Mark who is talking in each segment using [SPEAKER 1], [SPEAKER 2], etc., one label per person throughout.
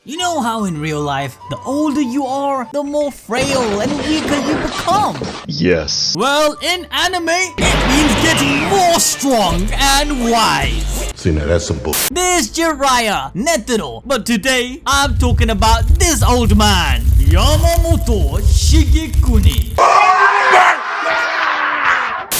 [SPEAKER 1] You know how in real life, the older you are, the more frail and weaker you become?
[SPEAKER 2] Yes.
[SPEAKER 1] Well, in anime, it means getting more strong and wise.
[SPEAKER 2] See, now that's some bull.
[SPEAKER 1] There's Jiraiya, Netero, but today, I'm talking about this old man, Yamamoto Shigekuni.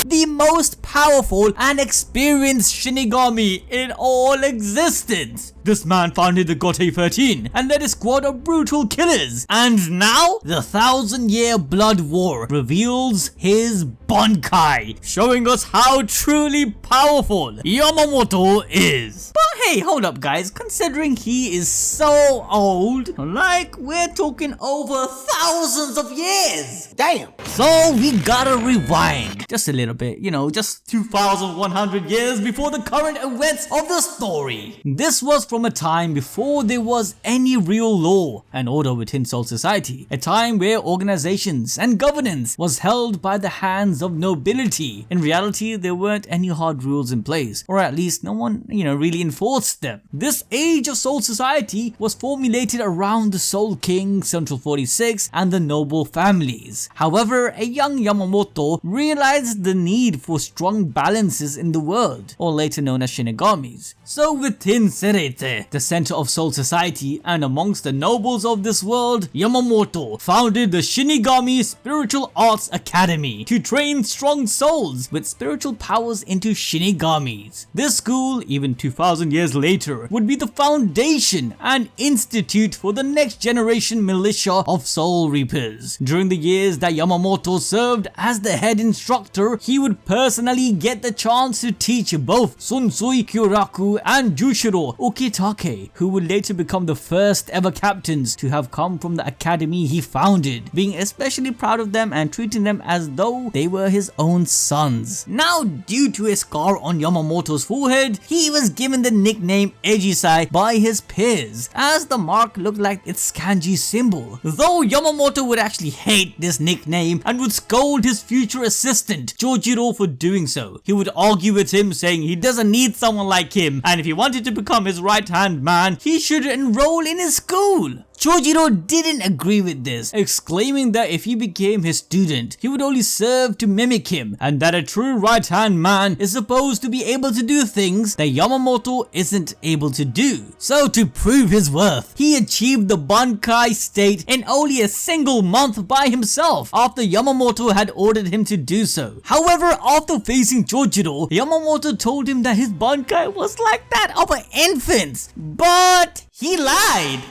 [SPEAKER 1] The most powerful and experienced Shinigami in all existence. This man founded the Gotei 13 and led a squad of brutal killers. And now, the 1,000-year blood war reveals his Bankai, showing us how truly powerful Yamamoto is. But hey, hold up guys, considering he is so old, like we're talking over thousands of years.
[SPEAKER 3] Damn.
[SPEAKER 1] So we gotta rewind just a little bit, just 2,100 years before the current events of the story. This was from a time before there was any real law and order within Soul Society, a time where organizations and governance was held by the hands of nobility. In reality, there weren't any hard rules in place, or at least no one, really enforced them. This age of Soul Society was formulated around the Soul King, Central 46, and the noble families. However, a young Yamamoto realized the need for strong balances in the world, or later known as Shinigamis. So within Serete, the center of Soul Society, and amongst the nobles of this world, Yamamoto founded the Shinigami Spiritual Arts Academy to train strong souls with spiritual powers into Shinigamis. This school, even 2,000 years later, would be the foundation and institute for the next generation militia of Soul Reapers. During the years that Yamamoto served as the head instructor, he would personally get the chance to teach both Sunsui Kyoraku and Jushiro Okitake, who would later become the first ever captains to have come from the academy he founded, being especially proud of them and treating them as though they were his own sons. Now, due to a scar on Yamamoto's forehead, he was given the nickname Ejisai by his peers, as the mark looked like its kanji symbol. Though Yamamoto would actually hate this nickname and would scold his future assistant Jojiro for doing so. He would argue with him, saying he doesn't need someone like him, and if he wanted to become his right-hand man, he should enroll in his school. Jojiro didn't agree with this, exclaiming that if he became his student, he would only serve to mimic him, and that a true right-hand man is supposed to be able to do things that Yamamoto isn't able to do. So to prove his worth, he achieved the Bankai state in only a single month by himself, after Yamamoto had ordered him to do so. However, after facing Jojiro, Yamamoto told him that his Bankai was like that of an infant's, but he lied.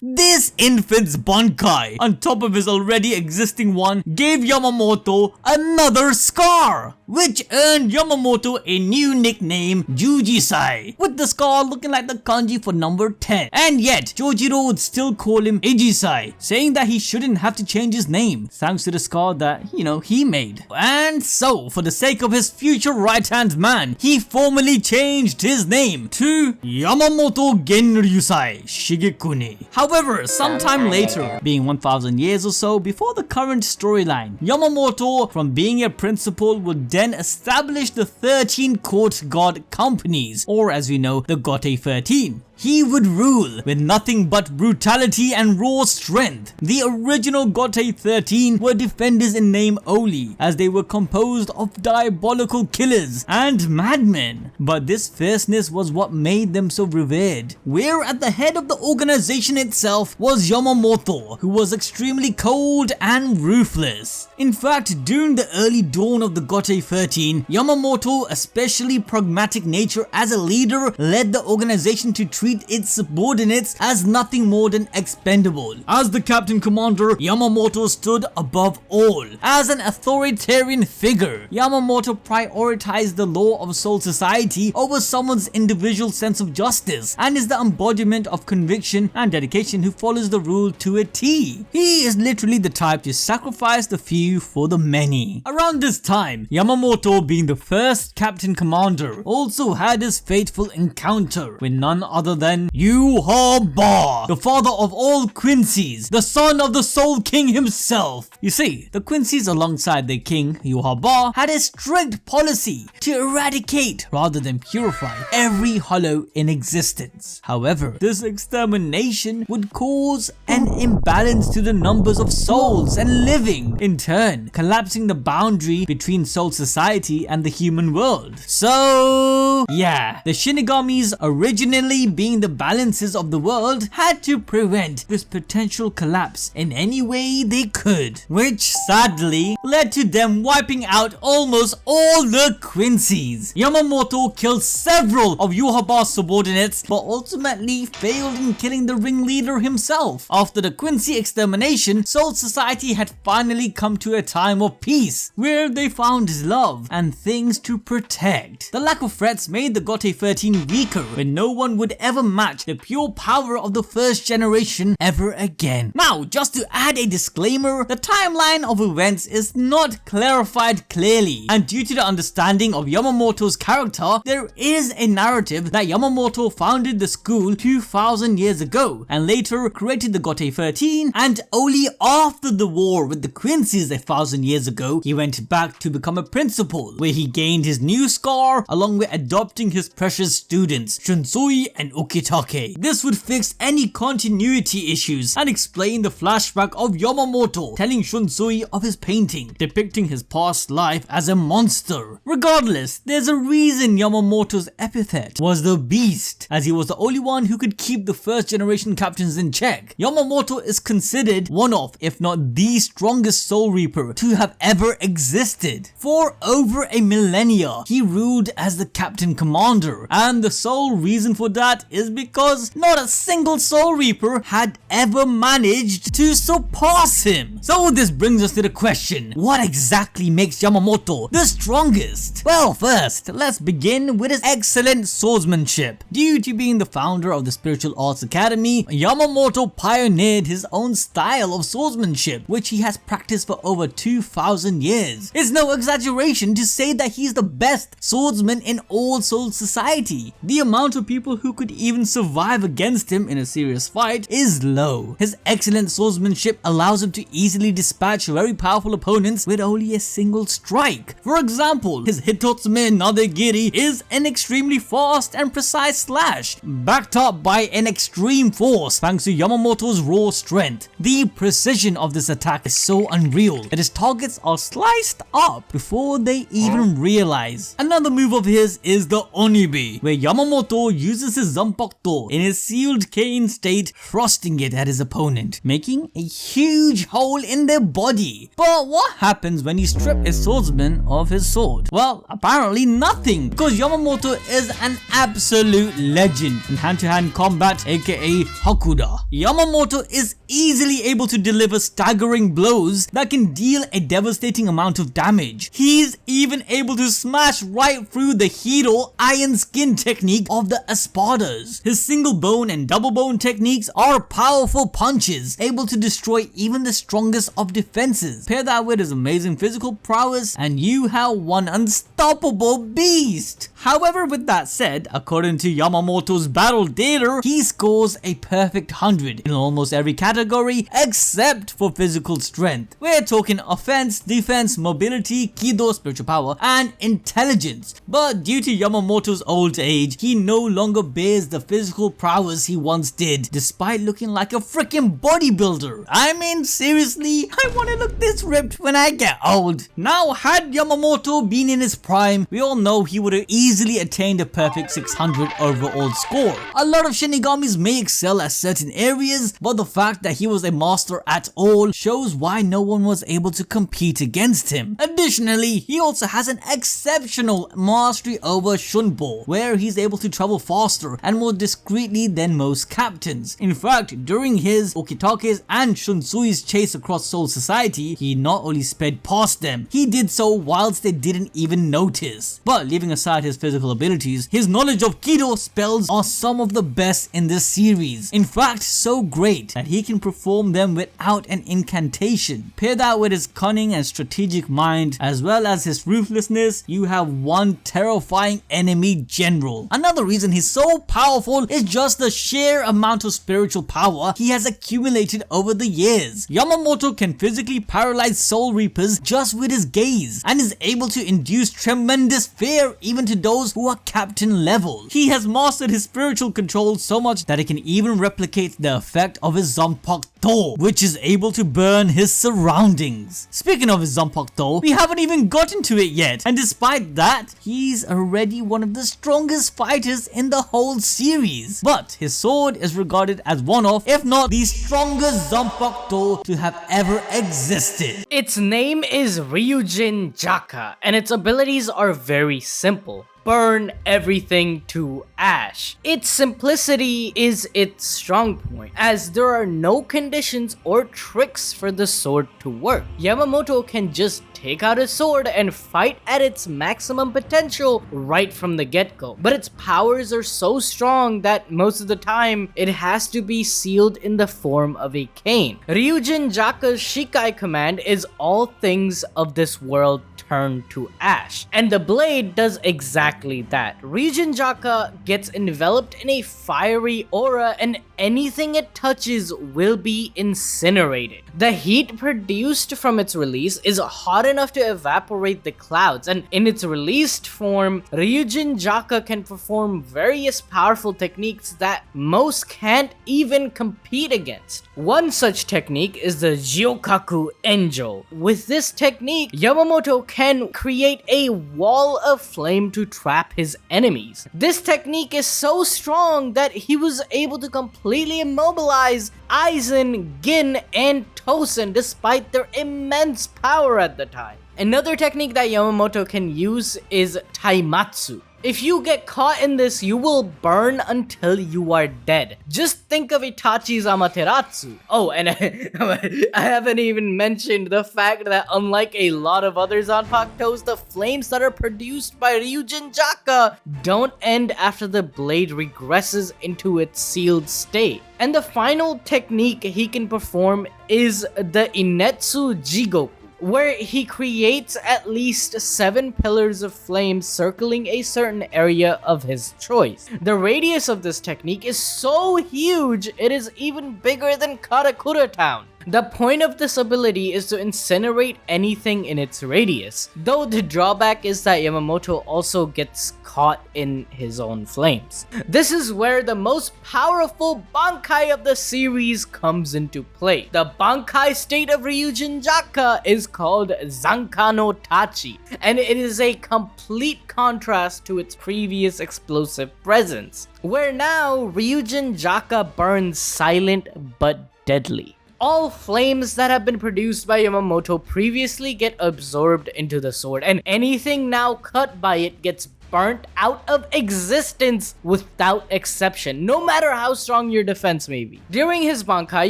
[SPEAKER 1] This infant's Bankai, on top of his already existing one, gave Yamamoto another scar, which earned Yamamoto a new nickname, Jujisai, with the scar looking like the kanji for number 10. And yet, Jojiro would still call him Ejisai, saying that he shouldn't have to change his name, thanks to the scar that, he made. And so, for the sake of his future right-hand man, he formally changed his name to Yamamoto Genryusai Shigekuni. However, sometime later, being 1,000 years or so before the current storyline, Yamamoto, from being a principal, would then establish the 13 court god companies, or as we know, the Gotei 13. He would rule with nothing but brutality and raw strength. The original Gotei 13 were defenders in name only, as they were composed of diabolical killers and madmen. But this fierceness was what made them so revered, where at the head of the organization itself was Yamamoto, who was extremely cold and ruthless. In fact, during the early dawn of the Gotei 13, Yamamoto, especially pragmatic nature as a leader, led the organization to treat its subordinates as nothing more than expendable. As the captain commander, Yamamoto stood above all. As an authoritarian figure, Yamamoto prioritized the law of Soul Society over someone's individual sense of justice, and is the embodiment of conviction and dedication who follows the rule to a T. He is literally the type to sacrifice the few for the many. Around this time, Yamamoto, being the first captain commander, also had his fateful encounter with none other than Yamamoto, the father of all Quincy's, the son of the Soul King himself. You see, the Quincy's alongside their king, Yamamoto, had a strict policy to eradicate rather than purify every hollow in existence. However, this extermination would cause an imbalance to the numbers of souls and living, in turn collapsing the boundary between soul society and the human world. So yeah, the Shinigamis, originally being the balances of the world, had to prevent this potential collapse in any way they could, which sadly led to them wiping out almost all the Quincy's. Yamamoto killed several of Yamamoto's subordinates, but ultimately failed in killing the ringleader himself. After the Quincy extermination, Soul Society had finally come to a time of peace, where they found love and things to protect. The lack of threats made the Gote 13 weaker, when no one would ever match the pure power of the first generation ever again. Now, just to add a disclaimer, the timeline of events is not clarified clearly, and due to the understanding of Yamamoto's character, there is a narrative that Yamamoto founded the school 2000 years ago and later created the Gote 13, and only after the war with the Quincy's 1000 years ago, he went back to become a principal, where he gained his new scar along with adopting his precious students, Shunsui and Ukitake. This would fix any continuity issues and explain the flashback of Yamamoto telling Shunsui of his painting, depicting his past life as a monster. Regardless, there's a reason Yamamoto's epithet was the Beast, as he was the only one who could keep the first generation captains in check. Yamamoto is considered one of, if not the strongest Soul Reaper to have ever existed. For over a millennia, he ruled as the captain commander, and the sole reason for that is because not a single Soul Reaper had ever managed to surpass him. So this brings us to the question, what exactly makes Yamamoto the strongest? Well, first, let's begin with his excellent swordsmanship. Due to being the founder of the Spiritual Arts Academy, Yamamoto pioneered his own style of swordsmanship, which he has practiced for over 2000 years. It's no exaggeration to say that he's the best swordsman in all Soul Society. The amount of people who could even survive against him in a serious fight is low. His excellent swordsmanship allows him to easily dispatch very powerful opponents with only a single strike. For example, his Hitotsume Nadegiri is an extremely fast and precise slash, backed up by an extreme force thanks to Yamamoto's raw strength. The precision of this attack is so unreal that his targets are sliced up before they even realize. Another move of his is the Onibi, where Yamamoto uses his Zanpakuto in his sealed cane state, thrusting it at his opponent, making a huge hole in their body. But what happens when you strip a swordsman of his sword? Well, apparently nothing, because Yamamoto is an absolute legend in hand-to-hand combat, aka Hakuda. Yamamoto is easily able to deliver staggering blows that can deal a devastating amount of damage. He's even able to smash right through the Hiro iron skin technique of the Espadas. His single bone and double bone techniques are powerful punches, able to destroy even the strongest of defenses. Pair that with his amazing physical prowess and you have one unstoppable beast. However, with that said, according to Yamamoto's battle data, he scores a perfect 100 in almost every category except for physical strength. We're talking offense, defense, mobility, Kido, spiritual power, and intelligence. But due to Yamamoto's old age, he no longer bears the physical prowess he once did, despite looking like a freaking bodybuilder. I mean, seriously, I want to look this ripped when I get old. Now, had Yamamoto been in his prime, we all know he would have easily attained a perfect 600 overall score. A lot of Shinigamis may excel at certain areas, but the fact that he was a master at all shows why no one was able to compete against him. Additionally, he also has an exceptional mastery over Shunbo, where he's able to travel faster and more discreetly than most captains. In fact, during his, Ukitake's and Shunsui's chase across Soul Society, he not only sped past them, he did so whilst they didn't even notice. But leaving aside his physical abilities, his knowledge of Kido spells are some of the best in this series. In fact, so great that he can can perform them without an incantation. Pair that with his cunning and strategic mind as well as his ruthlessness, you have one terrifying enemy general. Another reason he's so powerful is just the sheer amount of spiritual power he has accumulated over the years. Yamamoto can physically paralyze Soul Reapers just with his gaze and is able to induce tremendous fear even to those who are captain level. He has mastered his spiritual control so much that it can even replicate the effect of his Zanpakuto, which is able to burn his surroundings. Speaking of his Zanpakuto, we haven't even gotten to it yet, and despite that, he's already one of the strongest fighters in the whole series. But his sword is regarded as one of, if not the strongest Zanpakuto to have ever existed.
[SPEAKER 2] Its name is Ryujin Jaka, and its abilities are very simple. Burn everything to ash. Its simplicity is its strong point, as there are no conditions or tricks for the sword to work. Yamamoto can just take out his sword and fight at its maximum potential right from the get-go. But its powers are so strong that most of the time, it has to be sealed in the form of a cane. Ryujin Jaka's Shikai command is all things of this world turned to ash, and the blade does exactly that. Ryujin Jaka gets enveloped in a fiery aura and anything it touches will be incinerated. The heat produced from its release is hot enough to evaporate the clouds, and in its released form, Ryujin Jaka can perform various powerful techniques that most can't even compete against. One such technique is the Jyokaku Enjo. With this technique, Yamamoto can create a wall of flame to trap his enemies. This technique is so strong that he was able to completely immobilize Aizen, Gin, and Tosen despite their immense power at the time. Another technique that Yamamoto can use is Taimatsu. If you get caught in this, you will burn until you are dead. Just think of Itachi's Amaterasu. Oh, and I haven't even mentioned the fact that unlike a lot of other Zanpakutos, the flames that are produced by Ryujin Jaka don't end after the blade regresses into its sealed state. And the final technique he can perform is the Inetsu Jigoku, where he creates at least 7 pillars of flame circling a certain area of his choice. The radius of this technique is so huge, it is even bigger than Karakura Town. The point of this ability is to incinerate anything in its radius, though the drawback is that Yamamoto also gets caught in his own flames. This is where the most powerful Bankai of the series comes into play. The Bankai state of Ryujin Jaka is called Zanka no Tachi, and it is a complete contrast to its previous explosive presence, where now Ryujin Jaka burns silent but deadly. All flames that have been produced by Yamamoto previously get absorbed into the sword, and anything now cut by it gets burnt out of existence without exception, no matter how strong your defense may be. During his Bankai,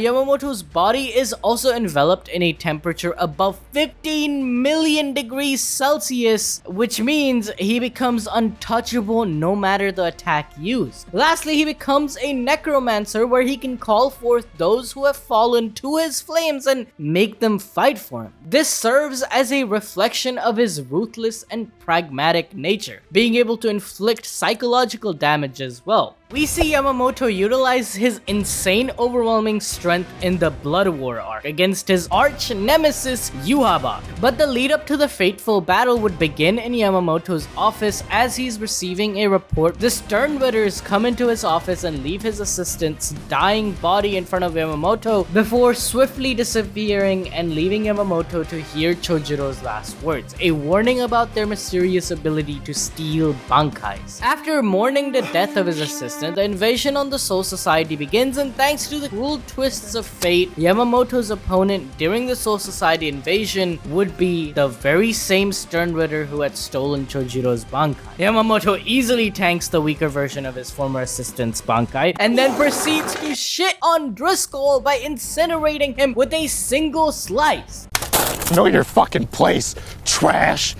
[SPEAKER 2] Yamamoto's body is also enveloped in a temperature above 15 million degrees Celsius, which means he becomes untouchable no matter the attack used. Lastly, he becomes a necromancer where he can call forth those who have fallen to his flames and make them fight for him. This serves as a reflection of his ruthless and pragmatic nature, being able to inflict psychological damage as well. We see Yamamoto utilize his insane overwhelming strength in the Blood War arc against his arch nemesis Yuhaba, but the lead up to the fateful battle would begin in Yamamoto's office as he's receiving a report. The Sternwitters come into his office and leave his assistant's dying body in front of Yamamoto before swiftly disappearing and leaving Yamamoto to hear Chojiro's last words, a warning about their mysterious ability to steal bankais. After mourning the death of his assistant, the invasion on the Soul Society begins, and thanks to the cruel twists of fate, Yamamoto's opponent during the Soul Society invasion would be the very same Sternwitter who had stolen Chojiro's Bankai. Yamamoto easily tanks the weaker version of his former assistant's Bankai, and then proceeds to shit on Driscoll by incinerating him with a single slice.
[SPEAKER 3] Know your fucking place, trash!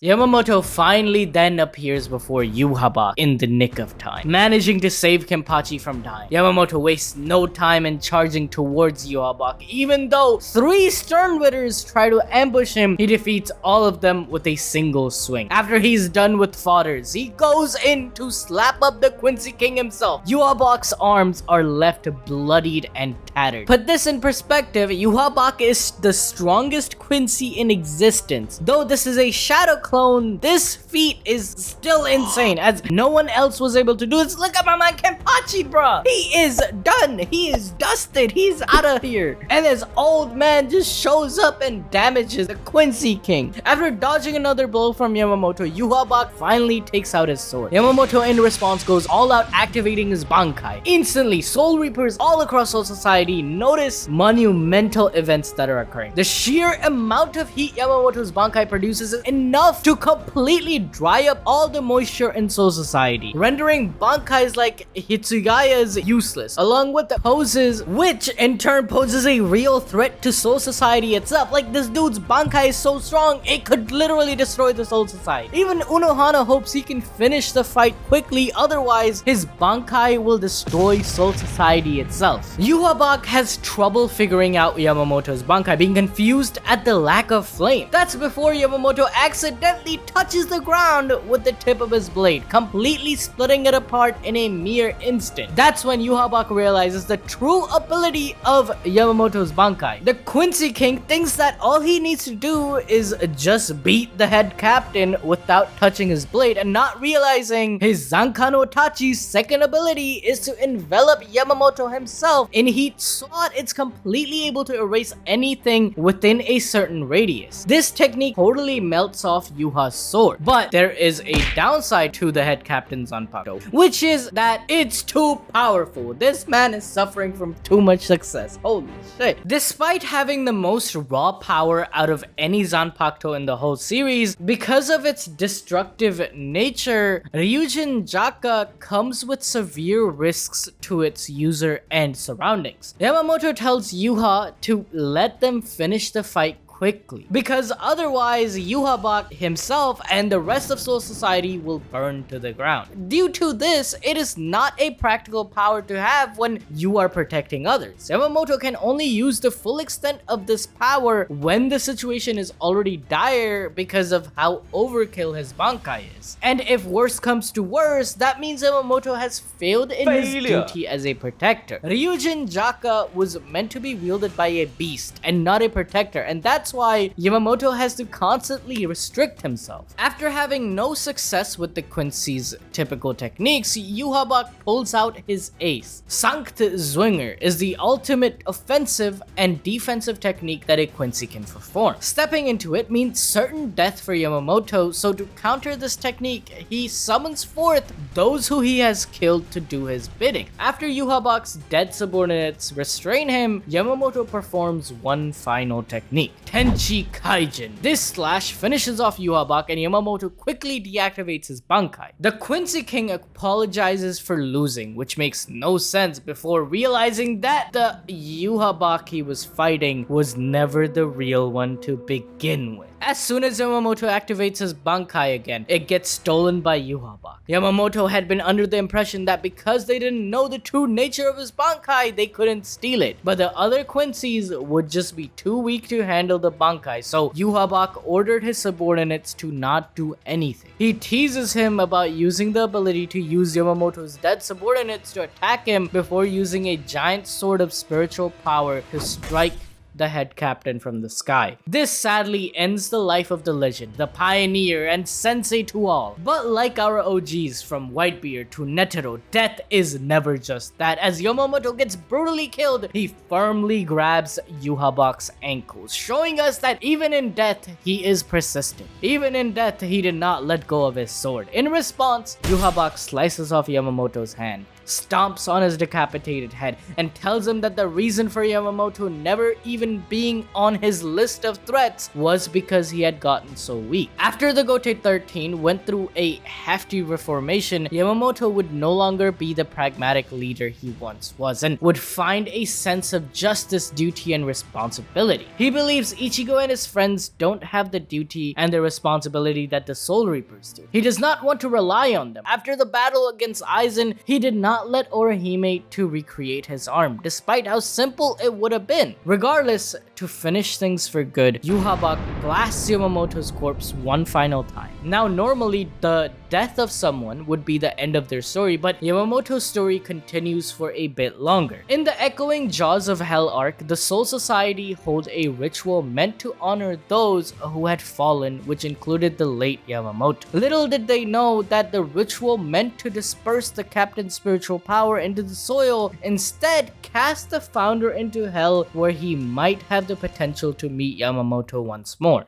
[SPEAKER 2] Yamamoto finally then appears before Yhwach in the nick of time, managing to save Kenpachi from dying. Yamamoto wastes no time in charging towards Yhwach. Even though 3 Sternwitters try to ambush him, he defeats all of them with a single swing. After he's done with fodders, he goes in to slap up the Quincy King himself. Yhwach's arms are left bloodied and tattered. Put this in perspective, Yhwach is the strongest Quincy in existence. Though this is a shadow clone, this feat is still insane, as no one else was able to do this. Look at my man Kenpachi, bruh! He is done! He is dusted! He's out of here! And this old man just shows up and damages the Quincy King. After dodging another blow from Yamamoto, Yhwach finally takes out his sword. Yamamoto in response goes all out, activating his Bankai. Instantly, Soul Reapers all across Soul Society notice monumental events that are occurring. The sheer amount of heat Yamamoto's Bankai produces is enough to completely dry up all the moisture in Soul Society, rendering Bankais like Hitsugaya's useless, along with the poses, which in turn poses a real threat to Soul Society itself. Like, this dude's Bankai is so strong, it could literally destroy the Soul Society. Even Unohana hopes he can finish the fight quickly, otherwise his Bankai will destroy Soul Society itself. Yhwach has trouble figuring out Yamamoto's Bankai, being confused at the lack of flame. That's before Yamamoto accidentally touches the ground with the tip of his blade, completely splitting it apart in a mere instant. That's when Yhwach realizes the true ability of Yamamoto's Bankai. The Quincy King thinks that all he needs to do is just beat the head captain without touching his blade, and not realizing his Zankano Tachi's second ability is to envelop Yamamoto himself in heat so that it's completely able to erase anything within a certain radius. This technique totally melts off Yuha's sword, but there is a downside to the head captain's Zanpakuto, which is that it's too powerful. This man is suffering from too much success. Holy shit. Despite having the most raw power out of any Zanpakuto in the whole series, because of its destructive nature, Ryujin Jaka comes with severe risks to its user and surroundings. Yamamoto tells Yuha to let them finish the fight quickly, because otherwise Yhwach himself and the rest of Soul Society will burn to the ground. Due to this, it is not a practical power to have when you are protecting others. Yamamoto can only use the full extent of this power when the situation is already dire because of how overkill his Bankai is. And if worse comes to worse, that means Yamamoto has failed in his duty as a protector. Ryujin Jaka was meant to be wielded by a beast and not a protector, and that's why Yamamoto has to constantly restrict himself. After having no success with the Quincy's typical techniques, Yhwach pulls out his ace. Sankt Zwinger is the ultimate offensive and defensive technique that a Quincy can perform. Stepping into it means certain death for Yamamoto, so to counter this technique, he summons forth those who he has killed to do his bidding. After Yhwach's dead subordinates restrain him, Yamamoto performs one final technique, Tenchi Kaijin. This slash finishes off Yhwach and Yamamoto quickly deactivates his Bankai. The Quincy King apologizes for losing, which makes no sense before realizing that the Yhwach he was fighting was never the real one to begin with. As soon as Yamamoto activates his Bankai again, it gets stolen by Yhwach. Yamamoto had been under the impression that because they didn't know the true nature of his Bankai, they couldn't steal it. But the other Quincy's would just be too weak to handle the Bankai, so Yhwach ordered his subordinates to not do anything. He teases him about using the ability to use Yamamoto's dead subordinates to attack him before using a giant sword of spiritual power to strike the head captain from the sky. This sadly ends the life of the legend, the pioneer and sensei to all. But like our OGs from Whitebeard to Netero, death is never just that. As Yamamoto gets brutally killed, he firmly grabs Yhwach's ankles, showing us that even in death, he is persistent. Even in death, he did not let go of his sword. In response, Yhwach slices off Yamamoto's hand. stomps on his decapitated head, and tells him that the reason for Yamamoto never even being on his list of threats was because he had gotten so weak. After the Gotei 13 went through a hefty reformation, Yamamoto would no longer be the pragmatic leader he once was and would find a sense of justice, duty, and responsibility. He believes Ichigo and his friends don't have the duty and the responsibility that the Soul Reapers do. He does not want to rely on them. After the battle against Aizen, he did not let Orihime to recreate his arm, despite how simple it would have been. Regardless, to finish things for good, Yhwach blasts Yamamoto's corpse one final time. Now, normally, the death of someone would be the end of their story, but Yamamoto's story continues for a bit longer. In the Echoing Jaws of Hell arc, the Soul Society hold a ritual meant to honor those who had fallen, which included the late Yamamoto. Little did they know that the ritual meant to disperse the captain's spiritual power into the soil instead cast the founder into hell, where he might have the potential to meet Yamamoto once more.